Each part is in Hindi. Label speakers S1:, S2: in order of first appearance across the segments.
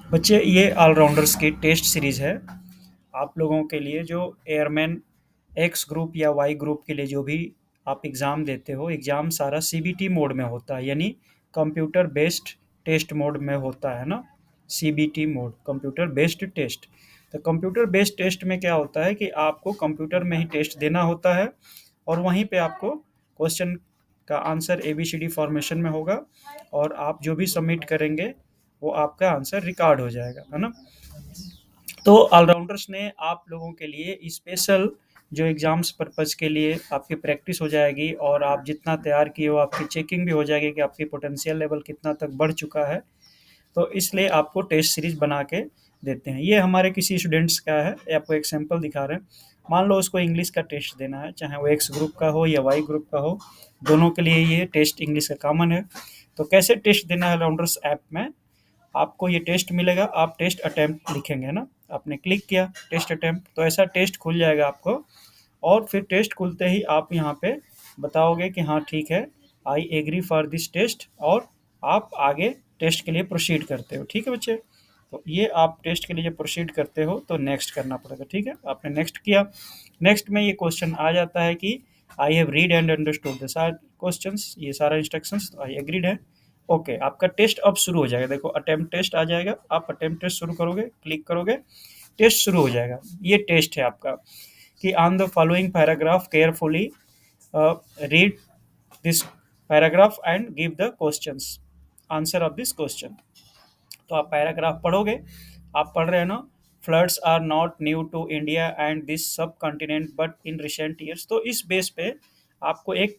S1: बच्चे ये ऑलराउंडर्स की टेस्ट सीरीज है आप लोगों के लिए जो एयरमैन एक्स ग्रुप या वाई ग्रुप के लिए जो भी आप एग्ज़ाम देते हो एग्ज़ाम सारा सीबीटी मोड में होता है यानी कंप्यूटर बेस्ड टेस्ट मोड में होता है ना। CBT mode computer based test. तो कंप्यूटर बेस्ड टेस्ट में क्या होता है कि आपको कंप्यूटर में ही टेस्ट देना होता है और वहीं पे आपको क्वेश्चन का आंसर एबीसीडी फॉर्मेशन में होगा और आप जो भी सबमिट करेंगे वो आपका आंसर रिकॉर्ड हो जाएगा है ना। तो ऑलराउंडर्स ने आप लोगों के लिए स्पेशल जो एग्जाम्स पर्पज़ के लिए आपकी प्रैक्टिस हो जाएगी और आप जितना तैयार किए हो आपकी चेकिंग भी हो जाएगी कि आपकी पोटेंशियल लेवल कितना तक बढ़ चुका है। तो इसलिए आपको टेस्ट सीरीज बना के देते हैं। ये हमारे किसी स्टूडेंट्स का है, ये आपको एक सैंपल दिखा रहे हैं। मान लो उसको इंग्लिश का टेस्ट देना है, चाहे वो एक्स ग्रुप का हो या वाई ग्रुप का हो, दोनों के लिए ये टेस्ट इंग्लिश का कॉमन है। तो कैसे टेस्ट देना है राउंडर्स ऐप में, आपको ये टेस्ट मिलेगा, आप टेस्ट अटेम्प्ट लिखेंगे ना, आपने क्लिक किया टेस्ट अटेम्प्ट तो ऐसा टेस्ट खुल जाएगा आपको। और फिर टेस्ट खुलते ही आप यहाँ पे बताओगे कि हाँ ठीक है, I agree for this test, और आप आगे टेस्ट के लिए प्रोसीड करते हो। ठीक है बच्चे, तो ये आप टेस्ट के लिए जब प्रोसीड करते हो तो नेक्स्ट करना पड़ेगा। ठीक है, आपने नेक्स्ट किया, नेक्स्ट में ये क्वेश्चन आ जाता है कि I have read and understood the सारे क्वेश्चंस, ये सारा इंस्ट्रक्शंस, आई एग्रीड है। ओके, आपका टेस्ट अब शुरू हो जाएगा। देखो अटेम्प्ट टेस्ट आ जाएगा, आप अटेम्प्ट टेस्ट शुरू करोगे, क्लिक करोगे, टेस्ट शुरू हो जाएगा। ये टेस्ट है आपका कि on the following paragraph carefully read this paragraph and give the questions, answer of this question. तो आप पैराग्राफ पढ़ोगे, आप पढ़ रहे हो ना, floods are not new to India and this subcontinent but in recent years. तो इस बेस पे आपको एक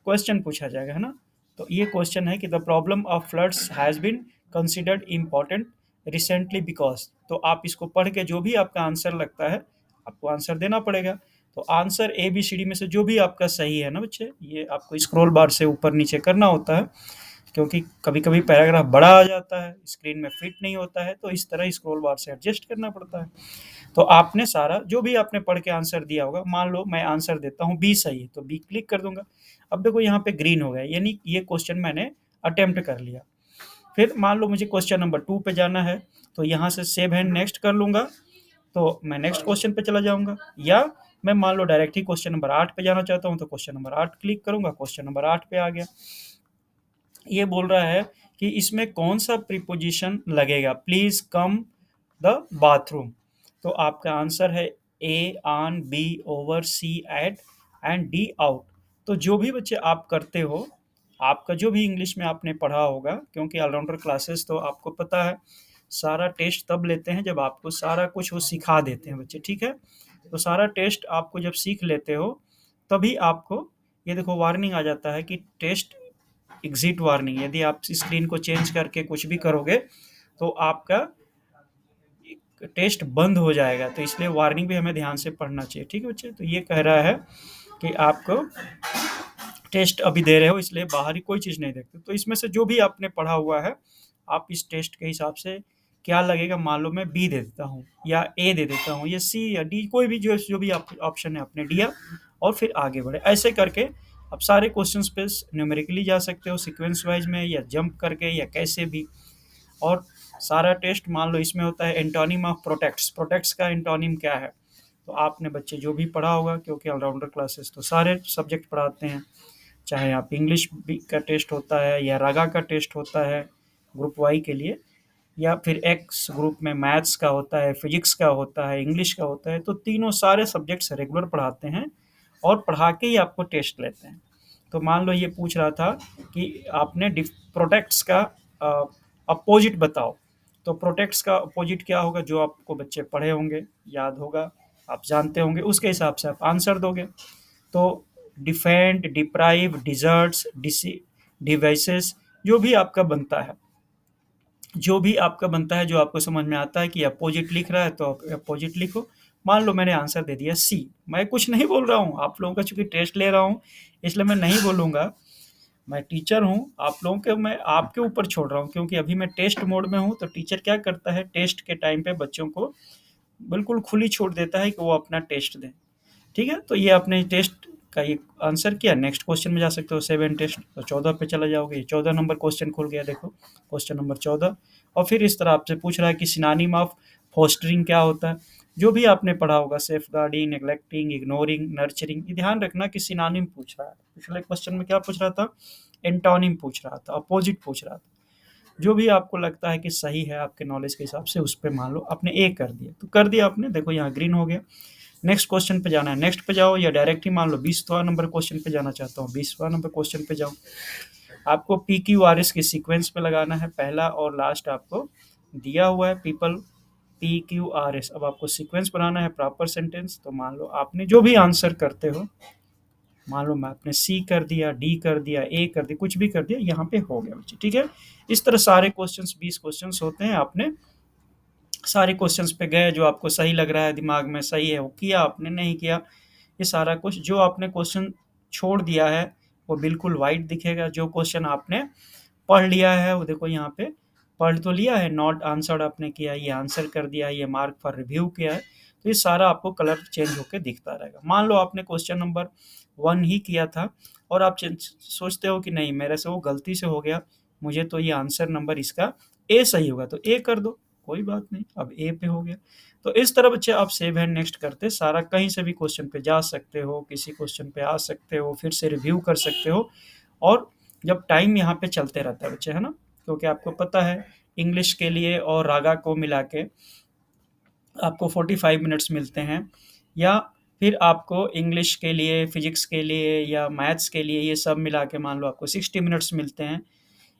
S1: क्वेश्चन पूछा जाएगा है ना। तो ये क्वेश्चन है कि the problem of floods has been considered important recently because. तो आप इसको पढ़ के जो भी आपका आंसर लगता है आपको आंसर देना पड़ेगा। तो answer A B C D में से जो भी आपका सही है ना बच्चे, ये आपको स्क्रॉल बार से ऊपर नीचे करना होता है क्योंकि कभी कभी पैराग्राफ बड़ा आ जाता है, स्क्रीन में फिट नहीं होता है, तो इस तरह स्क्रॉल बार से एडजस्ट करना पड़ता है। तो आपने सारा जो भी आपने पढ़ के आंसर दिया होगा, मान लो मैं आंसर देता हूँ बी सही है तो बी क्लिक कर दूंगा। अब देखो यहाँ पे ग्रीन हो गया, यानी ये क्वेश्चन मैंने अटेम्प्ट कर लिया। फिर मान लो मुझे क्वेश्चन नंबर 2 पे जाना है, तो यहाँ से सेव एंड नेक्स्ट कर लूंगा, तो मैं नेक्स्ट क्वेश्चन पे चला जाऊंगा। या मैं मान लो डायरेक्ट ही क्वेश्चन नंबर 8 पे जाना चाहता हूँ तो क्वेश्चन नंबर 8 क्लिक करूंगा, क्वेश्चन नंबर 8 पे आ गया। ये बोल रहा है कि इसमें कौन सा प्रीपोजिशन लगेगा, प्लीज कम द बाथरूम। तो आपका आंसर है A on, B over, C at and D out. तो जो भी बच्चे आप करते हो, आपका जो भी इंग्लिश में आपने पढ़ा होगा, क्योंकि ऑलराउंडर क्लासेस तो आपको पता है सारा टेस्ट तब लेते हैं जब आपको सारा कुछ वो सिखा देते हैं बच्चे। ठीक है, तो सारा टेस्ट आपको जब सीख लेते हो तभी आपको ये देखो वार्निंग आ जाता है कि टेस्ट एग्जिट वार्निंग। यदि आप स्क्रीन को चेंज करके कुछ भी करोगे तो आपका टेस्ट बंद हो जाएगा, तो इसलिए वार्निंग भी हमें ध्यान से पढ़ना चाहिए। ठीक है बच्चे, तो ये कह रहा है कि आपको टेस्ट अभी दे रहे हो इसलिए बाहरी कोई चीज़ नहीं देखते। तो इसमें से जो भी आपने पढ़ा हुआ है आप इस टेस्ट के हिसाब से क्या लगेगा, मान लो मैं बी दे देता हूँ या ए दे देता हूँ या सी या डी, कोई भी जो जो भी ऑप्शन है आपने दिया और फिर आगे बढ़े। ऐसे करके आप सारे क्वेश्चंस पे न्यूमेरिकली जा सकते हो, सीक्वेंस वाइज में या जंप करके या कैसे भी। और सारा टेस्ट मान लो इसमें होता है एंटोनिम ऑफ प्रोटेक्ट्स, प्रोटेक्ट्स का एंटोनिम क्या है, तो आपने बच्चे जो भी पढ़ा होगा, क्योंकि ऑलराउंडर क्लासेस तो सारे सब्जेक्ट पढ़ाते हैं, चाहे आप इंग्लिश का टेस्ट होता है या रागा का टेस्ट होता है ग्रुप वाई के लिए, या फिर एक्स ग्रुप में मैथ्स का होता है, फिजिक्स का होता है, इंग्लिश का होता है, तो तीनों सारे सब्जेक्ट्स रेगुलर पढ़ाते हैं और पढ़ा के ही आपको टेस्ट लेते हैं। तो मान लो ये पूछ रहा था कि आपने प्रोटेक्ट्स का अपोजिट बताओ, तो प्रोटेक्ट्स का अपोजिट क्या होगा, जो आपको बच्चे पढ़े होंगे, याद होगा, आप जानते होंगे, उसके हिसाब से आप आंसर दोगे। तो डिफेंड, डिप्राइव, डिजर्ट्स, डिवाइसेस, जो भी आपका बनता है, जो भी आपका बनता है, जो आपको समझ में आता है कि अपोजिट लिख रहा है तो आप अपोजिट लिखो। मान लो मैंने आंसर दे दिया सी, मैं कुछ नहीं बोल रहा हूँ, आप लोगों का चूंकि टेस्ट ले रहा हूँ इसलिए मैं नहीं बोलूँगा, मैं टीचर हूँ, आप लोगों के मैं आपके ऊपर छोड़ रहा हूँ, क्योंकि अभी मैं टेस्ट मोड में हूँ। तो टीचर क्या करता है, टेस्ट के टाइम पे बच्चों को बिल्कुल खुली छूट देता है कि वो अपना टेस्ट दें। ठीक है, तो ये आपने टेस्ट का ये आंसर किया, नेक्स्ट क्वेश्चन में जा सकते हो 7 टेस्ट, तो 14 पे चले जाओगे, 14 नंबर क्वेश्चन खुल गया, देखो क्वेश्चन नंबर 14। और फिर इस तरह आपसे पूछ रहा है कि सिनोनिम ऑफ फोस्टरिंग क्या होता है। जो भी आपने पढ़ा होगा, safeguarding, neglecting, ignoring, nurturing, ये ध्यान रखना कि सिनोनिम पूछ रहा है। पिछले क्वेश्चन में क्या पूछ रहा था, एंटोनिम पूछ रहा था, अपोजिट पूछ रहा था। जो भी आपको लगता है कि सही है आपके नॉलेज के हिसाब से, उस पे मान लो आपने ए कर दिया, तो कर दिया आपने, देखो यहाँ ग्रीन हो गया। नेक्स्ट क्वेश्चन पे जाना है, नेक्स्ट पे जाओ, या डायरेक्ट ही मान लो 20वां नंबर क्वेश्चन पे जाना चाहता हूँ, 20वां नंबर क्वेश्चन पे जाओ। आपको पी क्यू आर एस के सीक्वेंस पे लगाना है, पहला और लास्ट आपको दिया हुआ है, people P Q R S. अब आपको सीक्वेंस बनाना है, प्रॉपर सेंटेंस। तो मान लो आपने जो भी आंसर करते हो, मान लो मैं आपने सी कर दिया, डी कर दिया, ए कर दिया, कुछ भी कर दिया, यहाँ पे हो गया बच्चे, ठीक है। इस तरह सारे क्वेश्चंस 20 क्वेश्चंस होते हैं, आपने सारे क्वेश्चंस पे गए, जो आपको सही लग रहा है दिमाग में सही है वो किया, आपने नहीं किया, ये सारा कुछ। जो आपने क्वेश्चन छोड़ दिया है वो बिल्कुल वाइट दिखेगा, जो क्वेश्चन आपने पढ़ लिया है वो देखो यहाँ पे पढ़ तो लिया है, नॉट आंसर्ड आपने किया, ये आंसर कर दिया, ये मार्क फॉर रिव्यू किया है, तो ये सारा आपको कलर चेंज होकर दिखता रहेगा। मान लो आपने क्वेश्चन नंबर 1 ही किया था और आप सोचते हो कि नहीं मेरे से वो गलती से हो गया, मुझे तो ये आंसर नंबर इसका ए सही होगा, तो ए कर दो, कोई बात नहीं, अब ए पे हो गया। तो इस तरह बच्चे आप सेव एंड नेक्स्ट करते सारा, कहीं से भी क्वेश्चन पे जा सकते हो, किसी क्वेश्चन पे आ सकते हो, फिर से रिव्यू कर सकते हो। और जब टाइम यहाँ पे चलते रहता है बच्चे, है ना, क्योंकि आपको पता है इंग्लिश के लिए और रागा को मिला के आपको 45 मिनट्स मिलते हैं, या फिर आपको इंग्लिश के लिए, फिजिक्स के लिए या मैथ्स के लिए, ये सब मिला के मान लो आपको 60 मिनट्स मिलते हैं,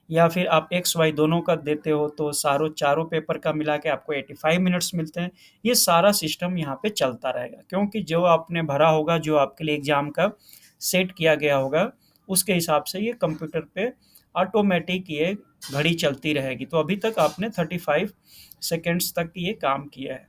S1: या फिर आप एक्स वाई दोनों का देते हो तो चारों पेपर का मिला के आपको 85 मिनट्स मिलते हैं। ये सारा सिस्टम यहाँ पे चलता रहेगा, क्योंकि जो आपने भरा होगा, जो आपके लिए एग्जाम का सेट किया गया होगा, उसके हिसाब से ये कंप्यूटर पे ऑटोमेटिक ये घड़ी चलती रहेगी। तो अभी तक आपने 35 सेकेंड्स तक ये काम किया है।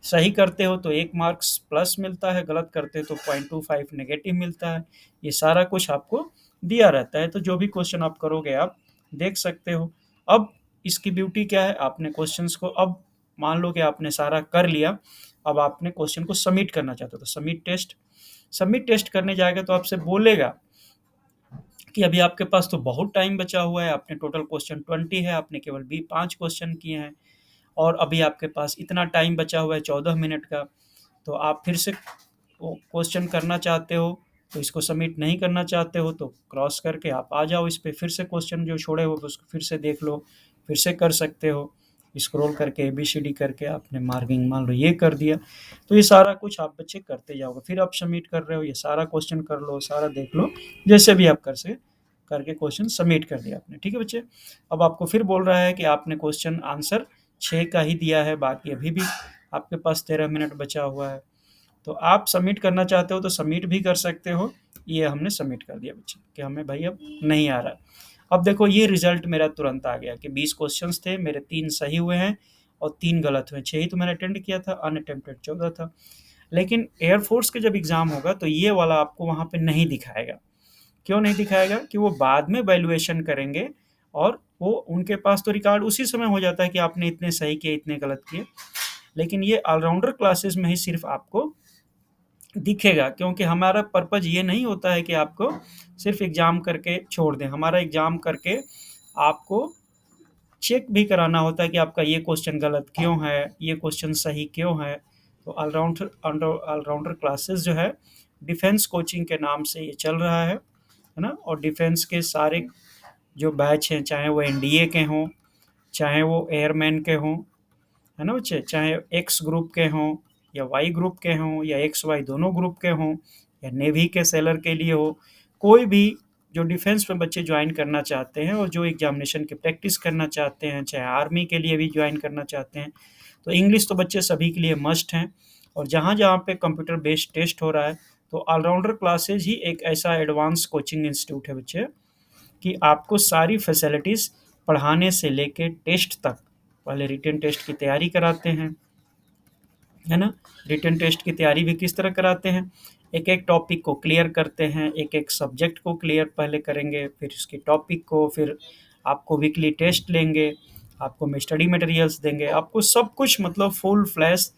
S1: सही करते हो तो 1 मार्क्स प्लस मिलता है, गलत करते हो तो 0.25 नेगेटिव मिलता है। ये सारा कुछ आपको दिया रहता है, तो जो भी क्वेश्चन आप करोगे आप देख सकते हो। अब इसकी ब्यूटी क्या है, आपने क्वेश्चंस को, अब मान लो कि आपने सारा कर लिया, अब आपने क्वेश्चन को सबमिट करना चाहते हो, तो सबमिट टेस्ट करने जाएगा तो आपसे बोलेगा कि अभी आपके पास तो बहुत टाइम बचा हुआ है, आपने टोटल क्वेश्चन 20 है, आपने केवल भी 5 क्वेश्चन किए हैं, और अभी आपके पास इतना टाइम बचा हुआ है 14 मिनट का। तो आप फिर से क्वेश्चन करना चाहते हो, तो इसको सबमिट नहीं करना चाहते हो तो क्रॉस करके आप आ जाओ इस पे, फिर से क्वेश्चन जो छोड़े हो उसको फिर से देख लो, फिर से कर सकते हो, स्क्रॉल करके ABCD करके आपने मार्किंग मान लो ये कर दिया। तो ये सारा कुछ आप बच्चे करते जाओगे, फिर आप सबमिट कर रहे हो, ये सारा क्वेश्चन कर लो, सारा देख लो, जैसे भी आप कर सके करके क्वेश्चन सबमिट कर दिया आपने, ठीक है बच्चे। अब आपको फिर बोल रहा है कि आपने क्वेश्चन आंसर 6 का ही दिया है, बाकी अभी भी आपके पास 13 मिनट बचा हुआ है, तो आप सबमिट करना चाहते हो तो सबमिट भी कर सकते हो। ये हमने सबमिट कर दिया बच्चे कि हमें भाई अब नहीं आ रहा। अब देखो ये रिजल्ट मेरा तुरंत आ गया कि 20 क्वेश्चंस थे, मेरे 3 सही हुए हैं और 3 गलत हुए, 6 ही तो मैंने अटेंड किया था, अनअटेम्प्टेड 14 था। लेकिन एयरफोर्स के जब एग्जाम होगा तो ये वाला आपको वहाँ पे नहीं दिखाएगा। क्यों नहीं दिखाएगा, कि वो बाद में वैल्यूएशन करेंगे, और वो उनके पास तो रिकॉर्ड उसी समय हो जाता है कि आपने इतने सही किए, इतने गलत किए। लेकिन ये ऑलराउंडर क्लासेस में ही सिर्फ आपको दिखेगा, क्योंकि हमारा पर्पज ये नहीं होता है कि आपको सिर्फ एग्जाम करके छोड़ दें। हमारा एग्जाम करके आपको चेक भी कराना होता है कि आपका ये क्वेश्चन गलत क्यों है, ये क्वेश्चन सही क्यों है। तो ऑलराउंडर क्लासेस जो है डिफेंस कोचिंग के नाम से ये चल रहा है ना। और डिफेंस के सारे जो बैच हैं, चाहे वो NDA के हों, चाहे वो एयरमैन के हों, है ना बच्चे, चाहे एक्स ग्रुप के हों या वाई ग्रुप के हों, या एक्स वाई दोनों ग्रुप के हों, या नेवी के सेलर के लिए हो, कोई भी जो डिफेंस में बच्चे ज्वाइन करना चाहते हैं और जो एग्जामिनेशन की प्रैक्टिस करना चाहते हैं, चाहे आर्मी के लिए भी ज्वाइन करना चाहते हैं, तो इंग्लिश तो बच्चे सभी के लिए मस्ट हैं। और जहाँ जहाँ पे कंप्यूटर बेस्ड टेस्ट हो रहा है, तो ऑलराउंडर क्लासेज ही एक ऐसा एडवांस कोचिंग इंस्टीट्यूट है बच्चे, कि आपको सारी फैसिलिटीज़ पढ़ाने से लेके टेस्ट तक, पहले रिटन टेस्ट की तैयारी कराते हैं, है ना। रिटन टेस्ट की तैयारी भी किस तरह कराते हैं, एक एक टॉपिक को क्लियर करते हैं, एक एक सब्जेक्ट को क्लियर पहले करेंगे, फिर उसके टॉपिक को, फिर आपको वीकली टेस्ट लेंगे, आपको स्टडी मटेरियल्स देंगे, आपको सब कुछ मतलब फुल फ्लैश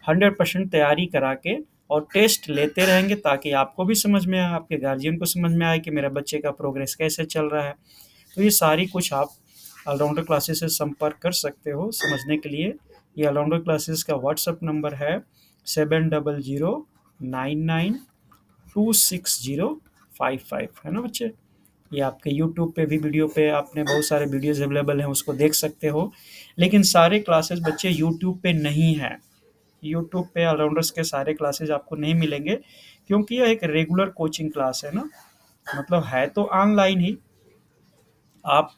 S1: 100% तैयारी करा के और टेस्ट लेते रहेंगे ताकि आपको भी समझ में आए, आपके गार्जियन को समझ में आए कि मेरा बच्चे का प्रोग्रेस कैसे चल रहा है। तो ये सारी कुछ आप ऑलराउंडर क्लासेस से संपर्क कर सकते हो समझने के लिए। ये ऑलराउंडर क्लासेस का व्हाट्सएप नंबर है 7009992605 है ना बच्चे। ये आपके यूट्यूब पे भी वीडियो पे आपने बहुत सारे वीडियोस अवेलेबल हैं, उसको देख सकते हो। लेकिन सारे क्लासेस बच्चे यूट्यूब पे नहीं है। यूट्यूब पे ऑलराउंडर्स के सारे क्लासेस आपको नहीं मिलेंगे, क्योंकि यह एक रेगुलर कोचिंग क्लास है ना, मतलब है तो ऑनलाइन ही। आप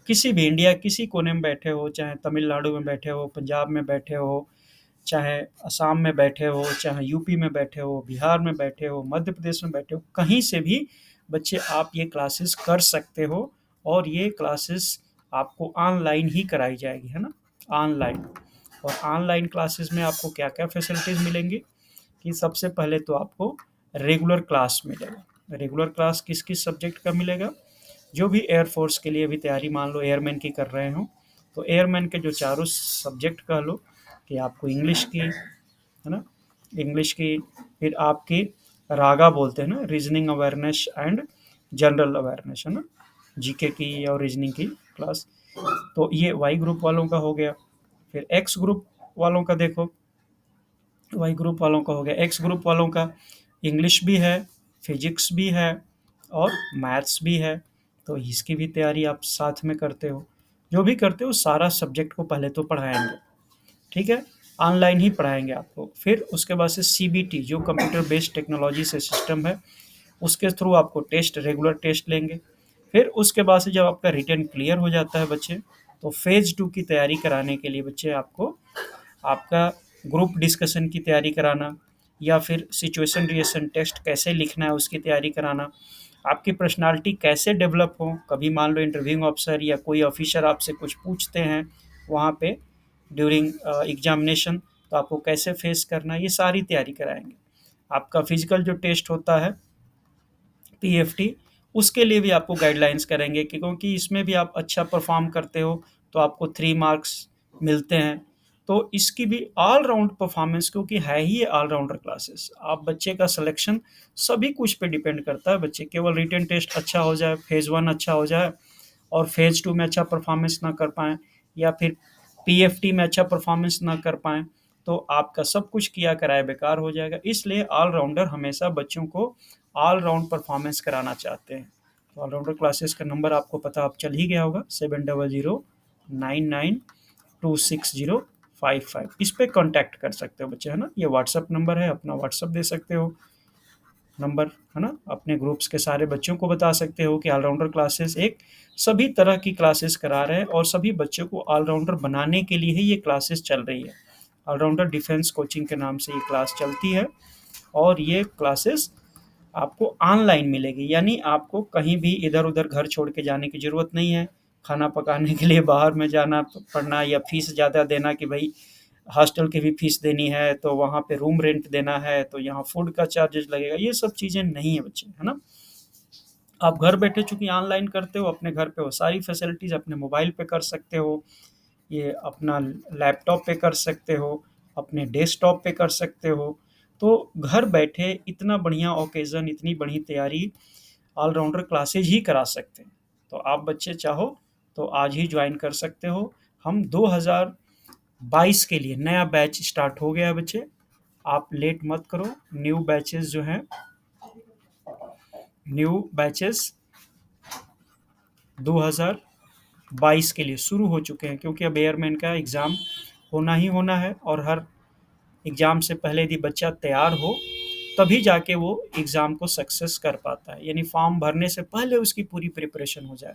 S1: किसी भी इंडिया किसी कोने में बैठे हो, चाहे तमिलनाडु में बैठे हो, पंजाब में बैठे हो, चाहे असम में बैठे हो, चाहे यूपी में बैठे हो, बिहार में बैठे हो, मध्य प्रदेश में बैठे हो, कहीं से भी बच्चे आप ये क्लासेस कर सकते हो। और ये क्लासेस आपको ऑनलाइन ही कराई जाएगी, है ना, ऑनलाइन। और ऑनलाइन क्लासेस में आपको क्या क्या फैसिलिटीज़ मिलेंगी कि सबसे पहले तो आपको रेगुलर क्लास मिलेगा। रेगुलर क्लास किस किस सब्जेक्ट का मिलेगा? जो भी एयरफोर्स के लिए भी तैयारी मान लो एयरमैन की कर रहे हो, तो एयरमैन के जो चारों सब्जेक्ट कह लो कि आपको इंग्लिश की, है ना, इंग्लिश की, फिर आपकी रागा बोलते हैं ना, reasoning awareness and general awareness, है ना, जीके की और रीजनिंग की क्लास। तो ये वाई ग्रुप वालों का हो गया। फिर एक्स ग्रुप वालों का देखो, वाई ग्रुप वालों का हो गया, एक्स ग्रुप वालों का इंग्लिश भी है, फिजिक्स भी है और मैथ्स भी है। तो इसकी भी तैयारी आप साथ में करते हो। जो भी करते हो सारा सब्जेक्ट को पहले तो पढ़ाएंगे, ठीक है, ऑनलाइन ही पढ़ाएंगे आपको। फिर उसके बाद से सीबीटी जो कंप्यूटर बेस्ड टेक्नोलॉजी से सिस्टम है, उसके थ्रू आपको टेस्ट, रेगुलर टेस्ट लेंगे। फिर उसके बाद से जब आपका रिटर्न क्लियर हो जाता है बच्चे, तो फेज़ 2 की तैयारी कराने के लिए बच्चे आपको आपका ग्रुप डिस्कशन की तैयारी कराना, या फिर सिचुएशन रिएक्शन टेस्ट कैसे लिखना है उसकी तैयारी कराना, आपकी पर्सनालिटी कैसे डेवलप हो, कभी मान लो इंटरव्यूइंग ऑफिसर या कोई ऑफिसर आपसे कुछ पूछते हैं वहाँ पे ड्यूरिंग एग्जामिनेशन, तो आपको कैसे फेस करना है, ये सारी तैयारी कराएंगे। आपका फिजिकल जो टेस्ट होता है पीएफटी, उसके लिए भी आपको गाइडलाइंस करेंगे कि क्योंकि इसमें भी आप अच्छा परफॉर्म करते हो तो आपको 3 मार्क्स मिलते हैं। तो इसकी भी ऑल राउंड परफॉर्मेंस, क्योंकि है ही ये ऑल राउंडर क्लासेस, आप बच्चे का सिलेक्शन सभी कुछ पे डिपेंड करता है। बच्चे केवल रिटन टेस्ट अच्छा हो जाए, फेज़ 1 अच्छा हो जाए और फेज़ 2 में अच्छा परफॉर्मेंस ना कर पाएँ, या फिर पीएफटी में अच्छा परफॉर्मेंस ना कर पाएँ, तो आपका सब कुछ किया कराया बेकार हो जाएगा। इसलिए ऑलराउंडर हमेशा बच्चों को ऑल राउंड परफॉर्मेंस कराना चाहते हैं। तो ऑलराउंडर क्लासेस का नंबर आपको पता आप चल ही गया होगा, 7009926055। इस पे कांटेक्ट कर सकते हो बच्चे, है ना। ये व्हाट्सअप नंबर है, अपना व्हाट्सअप दे सकते हो नंबर, है ना। अपने ग्रुप्स के सारे बच्चों को बता सकते हो कि ऑलराउंडर क्लासेस एक सभी तरह की क्लासेस करा रहे हैं और सभी बच्चों को ऑलराउंडर बनाने के लिए ही ये क्लासेस चल रही है। ऑलराउंडर डिफेंस कोचिंग के नाम से ये क्लास चलती है। और ये क्लासेस आपको ऑनलाइन मिलेगी, यानी आपको कहीं भी इधर उधर घर छोड़ के जाने की ज़रूरत नहीं है। खाना पकाने के लिए बाहर में जाना पड़ना, या फीस ज़्यादा देना कि भाई हॉस्टल की भी फीस देनी है, तो वहाँ पे रूम रेंट देना है, तो यहाँ फूड का चार्जेस लगेगा, ये सब चीज़ें नहीं है बच्चे, है ना। आप घर बैठे चूंकि ऑनलाइन करते हो, अपने घर पे वो सारी फैसिलिटीज़ अपने मोबाइल पे कर सकते हो, ये अपना लैपटॉप पे कर सकते हो, अपने डेस्कटॉप पे कर सकते हो। तो घर बैठे इतना बढ़िया ओकेज़न, इतनी बड़ी तैयारी ऑलराउंडर क्लासेज ही करा सकते हैं। तो आप बच्चे चाहो तो आज ही ज्वाइन कर सकते हो। हम 2022 के लिए नया बैच स्टार्ट हो गया है बच्चे, आप लेट मत करो। न्यू बैचेस जो हैं, न्यू बैचेस 2022 के लिए शुरू हो चुके हैं, क्योंकि अब एयरमैन का एग्ज़ाम होना ही होना है। और हर एग्ज़ाम से पहले यदि बच्चा तैयार हो तभी जाके वो एग्ज़ाम को सक्सेस कर पाता है, यानी फॉर्म भरने से पहले उसकी पूरी प्रिपरेशन हो जाए।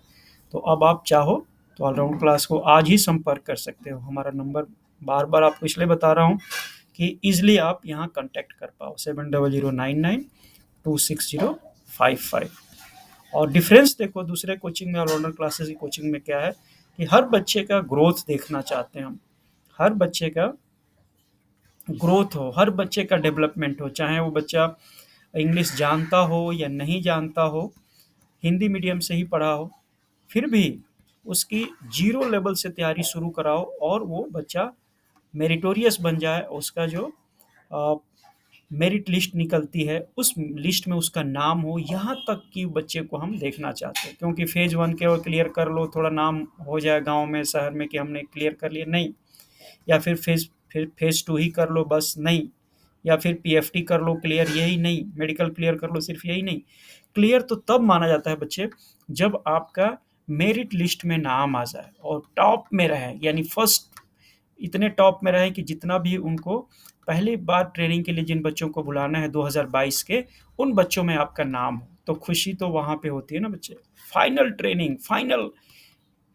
S1: तो अब आप चाहो तो ऑलराउंड क्लास को आज ही संपर्क कर सकते हो। हमारा नंबर बार बार आपको इसलिए बता रहा हूँ कि ईजिली आप यहाँ कांटेक्ट कर पाओ, 7009926055। और डिफरेंस देखो दूसरे कोचिंग में और ऑनलाइन क्लासेस की कोचिंग में क्या है कि हर बच्चे का ग्रोथ देखना चाहते हैं हम। हर बच्चे का ग्रोथ हो, हर बच्चे का डेवलपमेंट हो, चाहे वो बच्चा इंग्लिश जानता हो या नहीं जानता हो, हिंदी मीडियम से ही पढ़ा हो, फिर भी उसकी जीरो लेवल से तैयारी शुरू कराओ और वो बच्चा मेरिटोरियस बन जाए। उसका जो मेरिट लिस्ट निकलती है, उस लिस्ट में उसका नाम हो, यहाँ तक कि बच्चे को हम देखना चाहते हैं। क्योंकि फेज वन के और क्लियर कर लो, थोड़ा नाम हो जाए गांव में शहर में कि हमने क्लियर कर लिया, नहीं। या फिर फेज टू ही कर लो बस, नहीं। या फिर पीएफटी कर लो क्लियर, यही नहीं। मेडिकल क्लियर कर लो, सिर्फ यही नहीं। क्लियर तो तब माना जाता है बच्चे जब आपका मेरिट लिस्ट में नाम आ जाए और टॉप में रहे, यानी फर्स्ट, इतने टॉप में रहे कि जितना भी उनको पहली बार ट्रेनिंग के लिए जिन बच्चों को बुलाना है 2022 के, उन बच्चों में आपका नाम हो, तो खुशी तो वहां पे होती है ना बच्चे। फाइनल ट्रेनिंग, फाइनल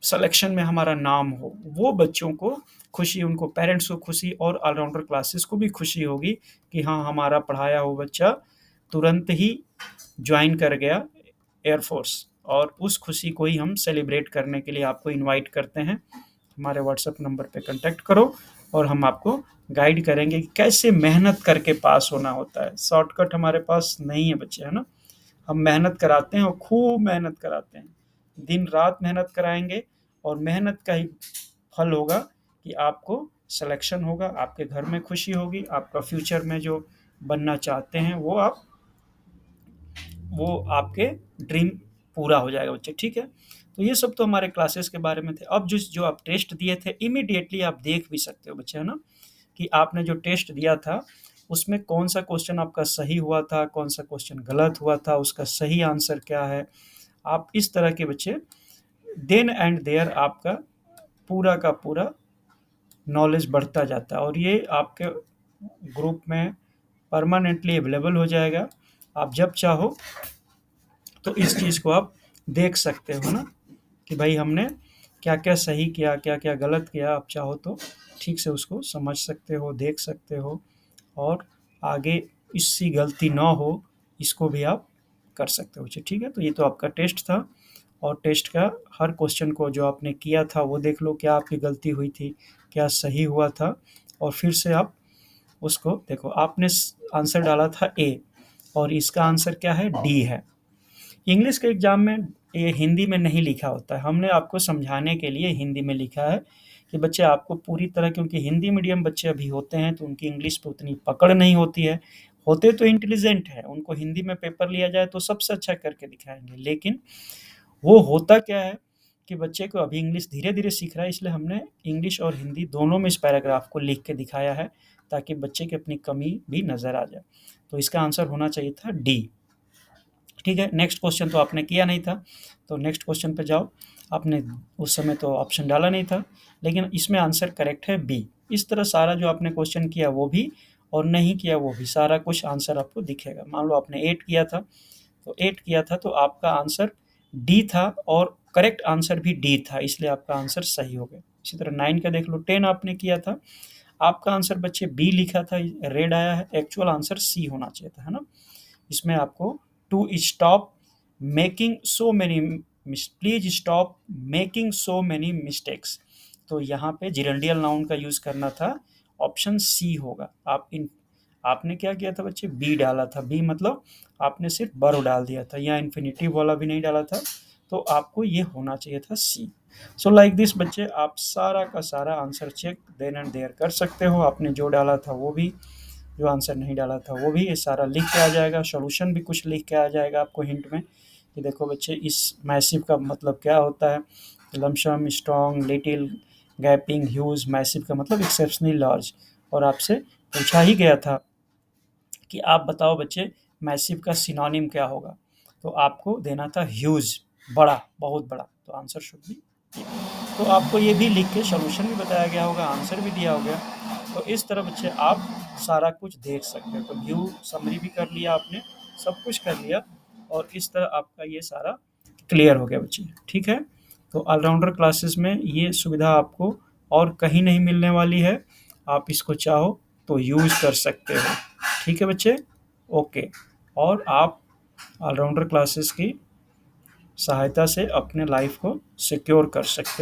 S1: सिलेक्शन में हमारा नाम हो, वो बच्चों को खुशी, उनको पेरेंट्स को खुशी, और ऑलराउंडर क्लासेस को भी खुशी होगी कि हाँ, हमारा पढ़ाया हुआ बच्चा तुरंत ही ज्वाइन कर गया एयरफोर्स। और उस खुशी को ही हम सेलिब्रेट करने के लिए आपको इनवाइट करते हैं। हमारे व्हाट्सएप नंबर पे कांटेक्ट करो और हम आपको गाइड करेंगे कि कैसे मेहनत करके पास होना होता है। शॉर्टकट हमारे पास नहीं है बच्चे, है ना। हम मेहनत कराते हैं और खूब मेहनत कराते हैं, दिन रात मेहनत कराएंगे, और मेहनत का ही फल होगा कि आपको सिलेक्शन होगा, आपके घर में खुशी होगी, आपका फ्यूचर में जो बनना चाहते हैं वो आपके ड्रीम पूरा हो जाएगा बच्चे, ठीक है। तो ये सब तो हमारे क्लासेस के बारे में थे। अब जो जो आप टेस्ट दिए थे इमीडिएटली आप देख भी सकते हो बच्चे, है ना, कि आपने जो टेस्ट दिया था उसमें कौन सा क्वेश्चन आपका सही हुआ था, कौन सा क्वेश्चन गलत हुआ था, उसका सही आंसर क्या है। आप इस तरह के बच्चे देन एंड देयर आपका पूरा का पूरा नॉलेज बढ़ता जाता है, और ये आपके ग्रुप में परमानेंटली अवेलेबल हो जाएगा। आप जब चाहो तो इस चीज़ को आप देख सकते हो ना, कि भाई हमने क्या क्या सही किया, क्या क्या गलत किया। आप चाहो तो ठीक से उसको समझ सकते हो, देख सकते हो, और आगे इससी गलती ना हो इसको भी आप कर सकते हो, ठीक है। तो ये तो आपका टेस्ट था, और टेस्ट का हर क्वेश्चन को जो आपने किया था वो देख लो, क्या आपकी गलती हुई थी, क्या सही हुआ था, और फिर से आप उसको देखो। आपने आंसर डाला था ए, और इसका आंसर क्या है, डी है। इंग्लिश के एग्जाम में ये हिंदी में नहीं लिखा होता है, हमने आपको समझाने के लिए हिंदी में लिखा है कि बच्चे आपको पूरी तरह, क्योंकि हिंदी मीडियम बच्चे अभी होते हैं तो उनकी इंग्लिश पे उतनी पकड़ नहीं होती है। होते तो इंटेलिजेंट है, उनको हिंदी में पेपर लिया जाए तो सबसे अच्छा करके दिखाएंगे, लेकिन वो होता क्या है कि बच्चे को अभी इंग्लिश धीरे धीरे सीख रहा है, इसलिए हमने इंग्लिश और हिंदी दोनों में इस पैराग्राफ को लिख के दिखाया है, ताकि बच्चे की अपनी कमी भी नज़र आ जाए। तो इसका आंसर होना चाहिए था डी, ठीक है। नेक्स्ट क्वेश्चन तो आपने किया नहीं था, तो नेक्स्ट क्वेश्चन पे जाओ। आपने उस समय तो ऑप्शन डाला नहीं था, लेकिन इसमें आंसर करेक्ट है बी। इस तरह सारा जो आपने क्वेश्चन किया वो भी, और नहीं किया वो भी, सारा कुछ आंसर आपको दिखेगा। मान लो आपने 8 किया था, तो 8 किया था तो आपका आंसर डी था, और करेक्ट आंसर भी डी था, इसलिए आपका आंसर सही हो गया। इसी तरह 9 का देख लो, 10 आपने किया था, आपका आंसर बच्चे बी लिखा था, रेड आया है, एक्चुअल आंसर सी होना चाहिए था, है ना। इसमें आपको to stop making so many, please stop making so many mistakes, तो यहाँ पे जिरेंडियल नाउन का यूज करना था, ऑप्शन सी होगा। आपने क्या किया था बच्चे, बी डाला था। बी मतलब आपने सिर्फ बर्व डाल दिया था, या इन्फिनिटिव वाला भी नहीं डाला था, तो आपको ये होना चाहिए था सी। सो लाइक दिस बच्चे आप सारा का सारा answer check then and there कर सकते हो। आपने जो डाला था वो भी, जो आंसर नहीं डाला था वो भी, ये सारा लिख के आ जाएगा। सॉल्यूशन भी कुछ लिख के आ जाएगा आपको हिंट में, कि देखो बच्चे इस मैसिव का मतलब क्या होता है। Lump sum, strong, little, gapping, huge. Massive का मतलब एक्सेप्शनली लार्ज। और आपसे पूछा ही गया था कि आप बताओ बच्चे मैसिव का सिनोनिम क्या होगा, तो आपको देना था ह्यूज, बड़ा, बहुत बड़ा। तो आंसर शुड बी। तो आपको ये भी लिख के सॉल्यूशन भी बताया गया होगा, आंसर भी दिया होगा। तो इस तरह बच्चे आप सारा कुछ देख सकते हैं। तो व्यू समरी भी कर लिया आपने, सब कुछ कर लिया, और इस तरह आपका ये सारा क्लियर हो गया बच्चे, ठीक है। तो ऑलराउंडर क्लासेस में ये सुविधा आपको और कहीं नहीं मिलने वाली है। आप इसको चाहो तो यूज कर सकते हो, ठीक है बच्चे, ओके। और आप ऑलराउंडर क्लासेस की सहायता से अपने लाइफ को सिक्योर कर सकते